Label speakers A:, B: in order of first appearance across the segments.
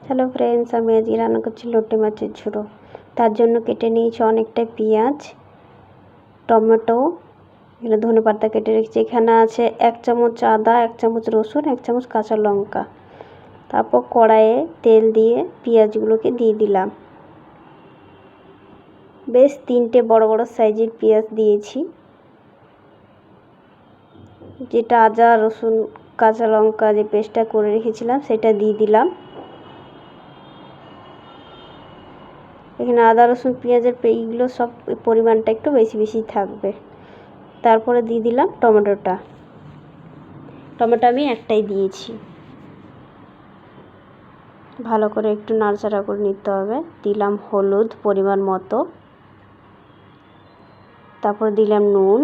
A: Hello friends, আমি আজকে রান্না করছি লোটে মাছের ঝুড়ো। তার জন্য কেটে নিয়েছি অনেকটা পেঁয়াজ, টমেটো, এখানে ধনেপাতা কেটে রেখেছি। এখানে আছে 1 চামচ আদা, 1 চামচ রসুন, 1 চামচ কাঁচা লঙ্কা। তারপর কড়াইয়ে তেল দিয়ে পেঁয়াজগুলোকে দিয়ে দিলাম। বেশ 3টে বড় বড় সাইজের পেঁয়াজ দিয়েছি। যেটা আদা রসুন কাঁচা লঙ্কা যে পেস্টটা করে রেখেছিলাম সেটা দিয়ে দিলাম। এখানে আদা রসুন পেঁয়াজের এইগুলো সব পরিমাণটা একটু বেশি বেশি থাকবে। তারপরে দিয়ে দিলাম টমেটো আমি একটাই দিয়েছি। ভালো করে একটু নাড়াচাড়া করে নিতে হবে। দিলাম হলুদ পরিমাণ মতো, তারপর দিলাম নুন,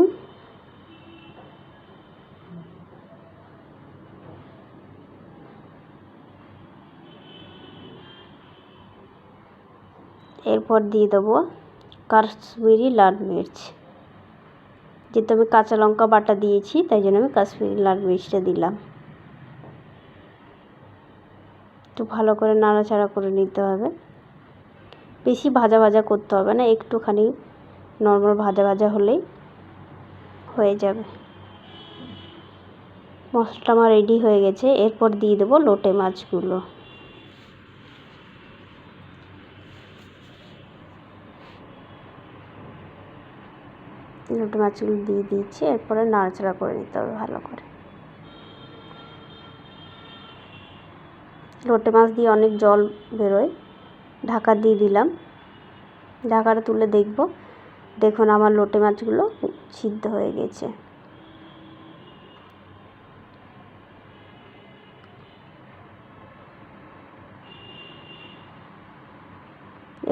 A: এরপর দিয়ে দেবো কাশ্মীরি লাল মির্চ। যেহেতু আমি কাঁচা লঙ্কা বাটা দিয়েছি তাই জন্য আমি কাশ্মীরি লাল মির্চটা দিলাম। একটু ভালো করে নাড়াচাড়া করে নিতে হবে। বেশি ভাজা ভাজা করতে হবে না, একটুখানি নর্মাল ভাজা ভাজা হলেই হয়ে যাবে। মশলাটা আমার রেডি হয়ে গেছে। এরপর দিয়ে দেবো লোটে মাছগুলো। লোটে মাছগুলো দিয়ে দিয়েছি। এরপরে নাড়াচাড়া করে নিতে হবে ভালো করে। লোটে মাছ দিয়ে অনেক জল বেরোয়। ঢাকা দিয়ে দিলাম। ঢাকাটা তুলে দেখুন আমার লোটে মাছগুলো সিদ্ধ হয়ে গেছে।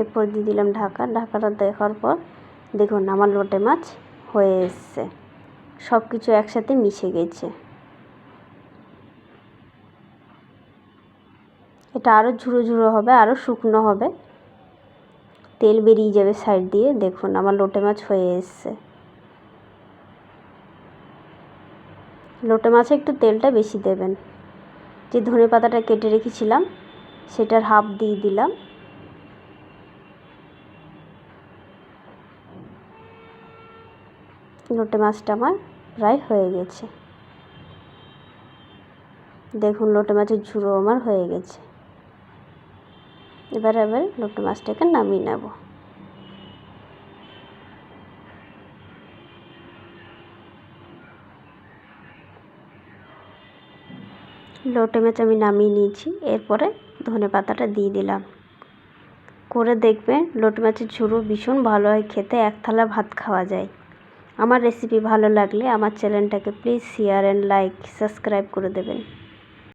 A: এরপর দিয়ে দিলাম ঢাকাটা দেখার পর দেখুন আমার লোটে মাছ হয়ে এসছে। সব কিছু একসাথে মিশে গেছে। এটা আরও ঝুড়ো ঝুড়ো হবে, আরও শুকনো হবে, তেল বেরিয়ে যাবে সাইড দিয়ে। দেখুন আমার লোটে মাছ হয়ে এসছে। লোটে মাছে একটু তেলটা বেশি দেবেন। যে ধনেপাতাটা কেটে রেখেছিলাম সেটার হাফ দিয়ে দিলাম। লোটে মাছটা আমার প্রায় হয়ে গেছে। দেখুন লোটে মাছের ঝুড়ো আমার হয়ে গেছে। এবার লোটে মাছটাকে নামিয়ে নেব। লোটে মাছ আমি নামিয়ে নিয়েছি। এরপরে ধনেপাতাটা দিয়ে দিলাম। করে দেখবেন লোটে মাছের ঝুড়ো ভীষণ ভালো হয় খেতে, 1 থালা ভাত খাওয়া যায়। আমার রেসিপি ভালো লাগলে আমার চ্যানেলটাকে please share and like subscribe করে দেবেন।